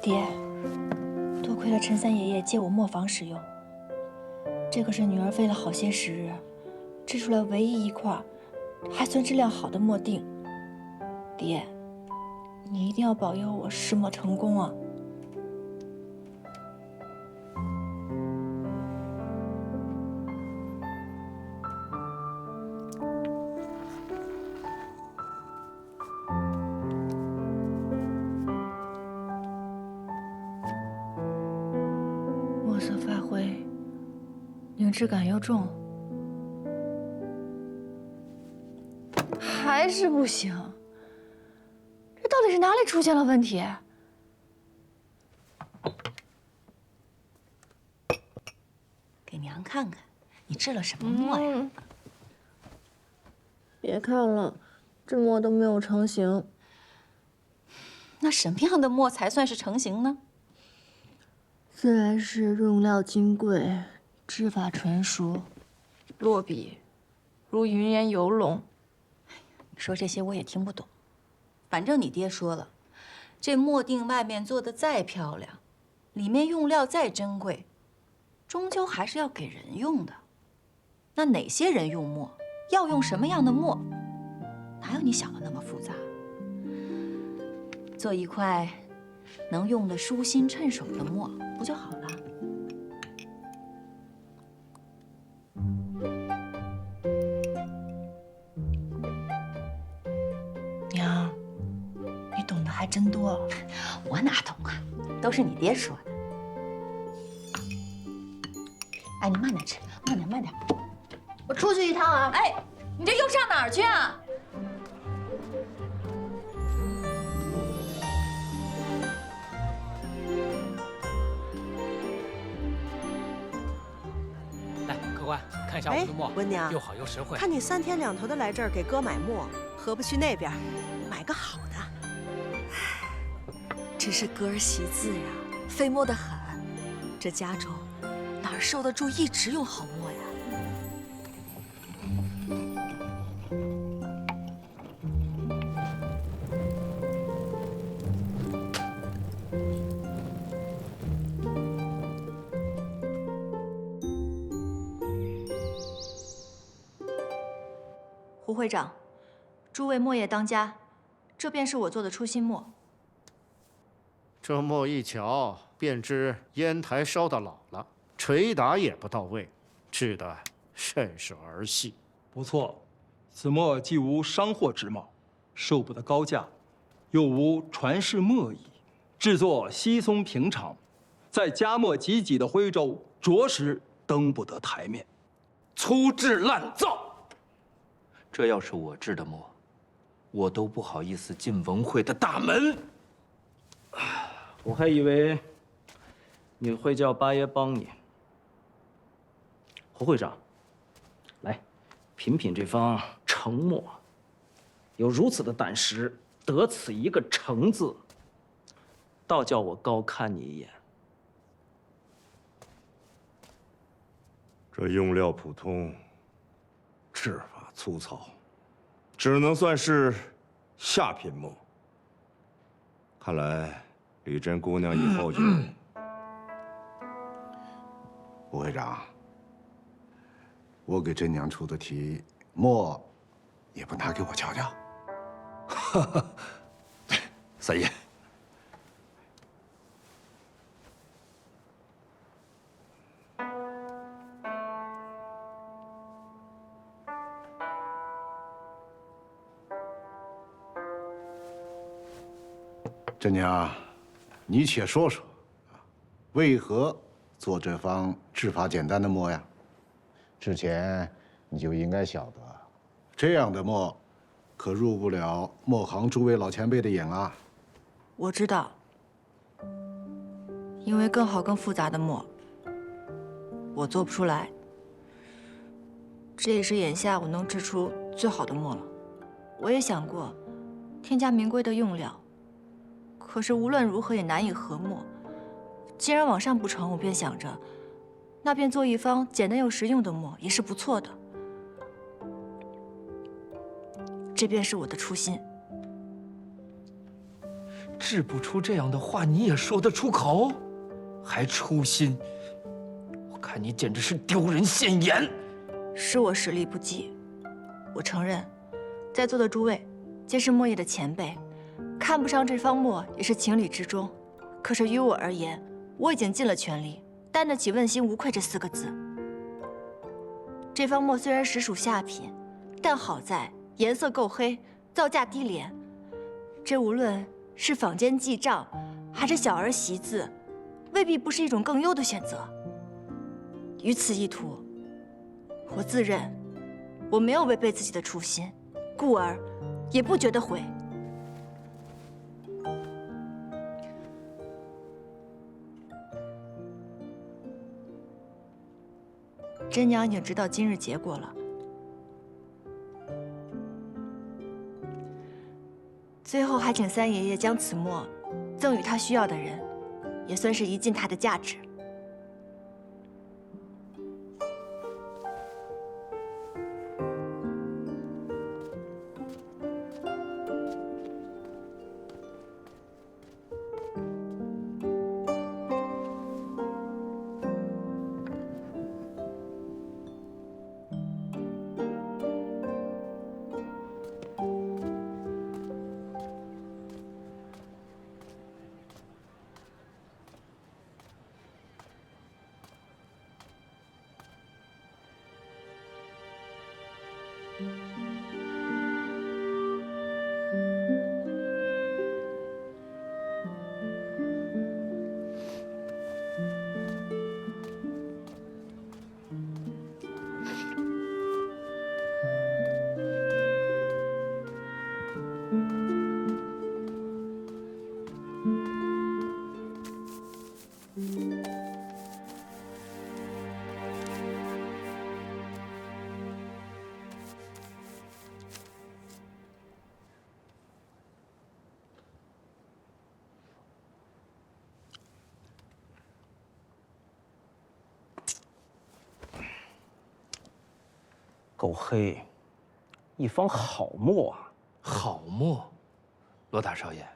爹，多亏了陈三爷爷借我磨坊使用，这可是女儿费了好些时日制出来唯一一块还算质量好的墨锭。爹，你一定要保佑我试墨成功啊！墨色发灰，凝质感又重，还是不行。这到底是哪里出现了问题？给娘看看，你制了什么墨呀？别看了，这墨都没有成型。那什么样的墨才算是成型呢？自然是用料金贵，制法纯熟，落笔如云烟游龙。你说这些我也听不懂，反正你爹说了，这墨锭外面做的再漂亮，里面用料再珍贵，终究还是要给人用的。那哪些人用墨，要用什么样的墨，哪有你想的那么复杂？做一块能用的舒心趁手的墨不就好了？娘，你懂得还真多。我哪懂啊，都是你爹说的。哎，你慢点吃，慢点慢点。我出去一趟啊！哎，你这又上哪儿去啊？来，客官，看一下我们的墨，文娘，又好又实惠。看你3天2头的来这儿给哥买墨，何不去那边买个好的？只是哥儿惜字呀，费墨得很。这家中哪儿受得住一直用好墨呀？胡会长，诸位墨业当家，这便是我做的出新墨。这墨一瞧便知烟台烧的老了，捶打也不到位，制得甚是儿戏。不错，此墨既无商货之貌，受不得高价，又无传世墨意，制作稀松平常，在加墨济己的徽州，着实登不得台面，粗制滥造。这要是我制的墨，我都不好意思进文会的大门。我还以为你会叫八爷帮你。胡会长，来品品这方成墨，有如此的胆识，得此一个成字，倒叫我高看你一眼。这用料普通，制法粗糙，只能算是下品墨。看来李珍姑娘以后就……吴会长，我给珍娘出的题，墨也不拿给我瞧瞧？哈哈，三爷。珍娘，你且说说，为何做这方制法简单的墨呀？之前你就应该晓得，这样的墨可入不了墨行诸位老前辈的眼啊。我知道，因为更好、更复杂的墨，我做不出来。这也是眼下我能制出最好的墨了。我也想过，添加名贵的用料。可是无论如何也难以合墨。既然往上不成，我便想着，那便做一方简单又实用的墨也是不错的。这便是我的初心。制不出这样的话，你也说得出口？还粗心，我看你简直是丢人现眼。是我实力不济，我承认，在座的诸位皆是墨业的前辈，看不上这方墨也是情理之中。可是于我而言，我已经尽了全力，担得起问心无愧这4个字。这方墨虽然实属下品，但好在颜色够黑，造价低廉。这无论是坊间记账，还是小儿习字，未必不是一种更优的选择。于此一途，我自认我没有违背自己的初心，故而也不觉得悔。真娘已经知道今日结果了，最后还请三爷爷将此墨赠予他需要的人，也算是一尽他的价值。够黑，一方好墨啊！好墨，罗大少爷，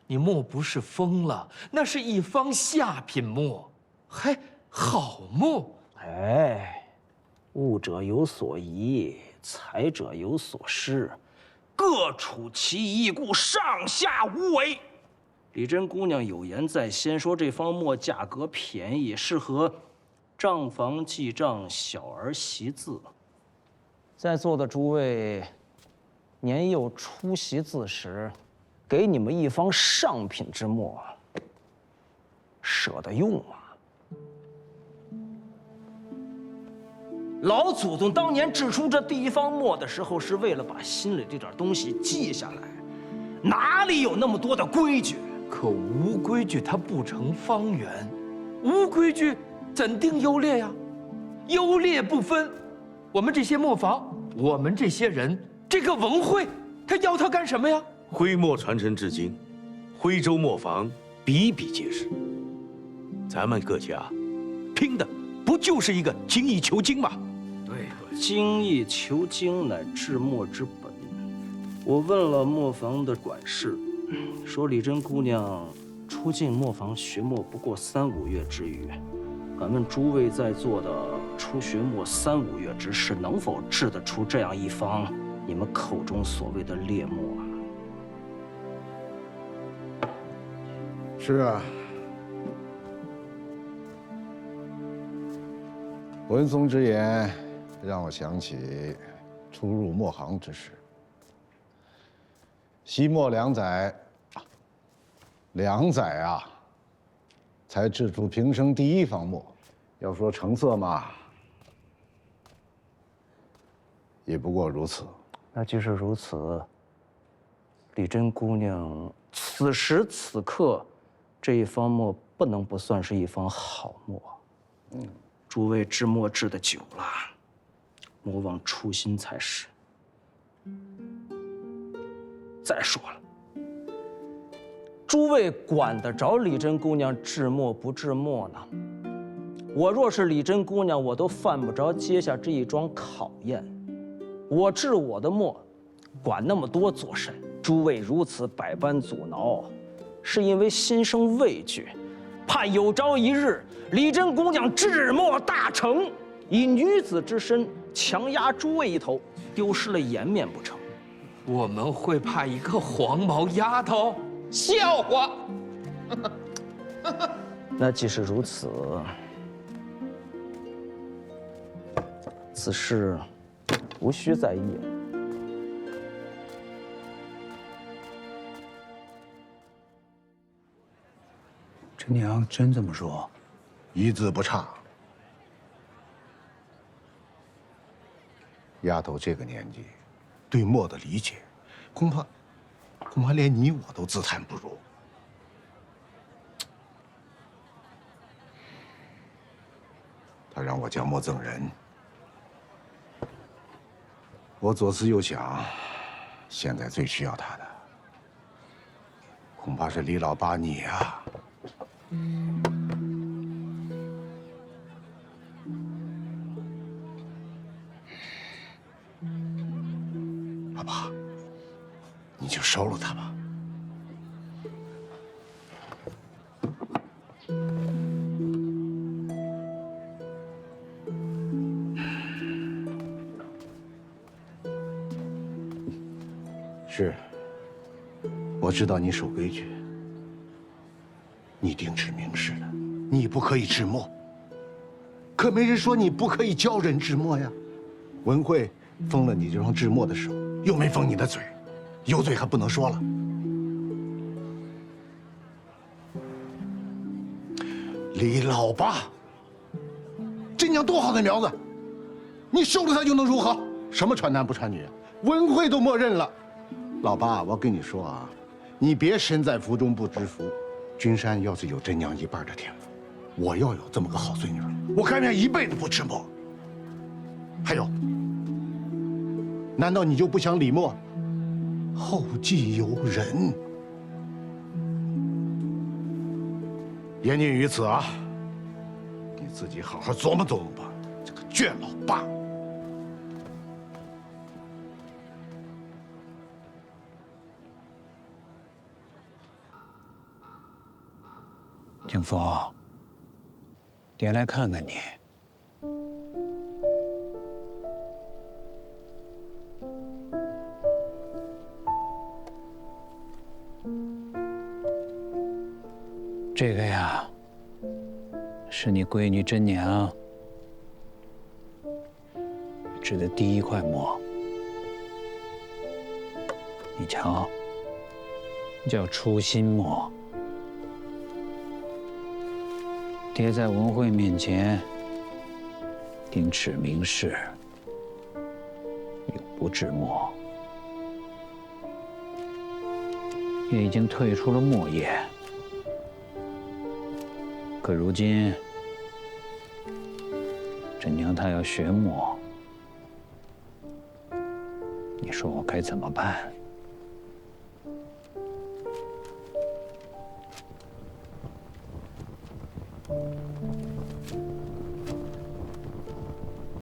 你莫不是疯了？那是一方下品墨，还好墨。哎，物者有所宜，才者有所失，各处其意，故上下无违。李珍姑娘有言在先，说这方墨价格便宜，适合账房记账、小儿习字。在座的诸位，年幼初习字时，给你们一方上品之墨，舍得用吗？老祖宗当年制出这第一方墨的时候，是为了把心里这点东西记下来，哪里有那么多的规矩？可无规矩它不成方圆，无规矩怎定优劣呀？优劣不分。我们这些磨坊，我们这些人，这个文会，他要他干什么呀？徽墨传承至今，徽州磨坊比比皆是。咱们各家拼的不就是一个精益求精吗？对，精益求精乃制墨之本。我问了磨坊的管事，说李珍姑娘初进磨坊学墨不过3、5月之余，敢问诸位在座的初学墨3、5月之士，能否制得出这样一方你们口中所谓的劣墨啊？是啊，文松之言让我想起初入墨行之时，习墨2载，2载啊，才制出平生第一方墨。要说成色嘛，也不过如此。那即使如此，李珍姑娘此时此刻这一方墨不能不算是一方好墨。诸位制墨制得久了，莫忘初心才是。再说了，诸位管得着李珍姑娘制墨不制墨呢？我若是李珍姑娘，我都犯不着接下这一桩考验。我制我的墨，管那么多做甚？诸位如此百般阻挠，是因为心生畏惧，怕有朝一日李真姑娘智墨大成，以女子之身强压诸位一头，丢失了颜面不成？我们会怕一个黄毛丫头？笑话！那既是如此，此事无需在意了。陈娘真这么说，一字不差。丫头这个年纪，对墨的理解，恐怕连你我都自叹不如。他让我将墨赠人，我左思右想，现在最需要他的，恐怕是李老八你啊。爸爸，你就收了他吧。是，我知道你守规矩，你定制名士的，你不可以制墨。可没人说你不可以教人制墨呀。文慧封了你这双制墨的手，又没封你的嘴，有嘴还不能说了。李老八，真娘多好的苗子，你收了他又能如何？什么传男不传女，文慧都默认了。老八，我跟你说啊，你别身在福中不知福。君山要是有真娘一半的天赋，我要有这么个好孙女，我甘愿一辈子不吃墨。还有，难道你就不想李墨后继有人？言尽于此啊，你自己好好琢磨琢磨吧，这个倔老八。景福，爹来看看你。这个呀，是你闺女真娘制的第一块墨，你瞧，叫初心墨。爹在文慧面前定制名士，永不制墨，也已经退出了墨业。可如今，真娘她要学墨，你说我该怎么办？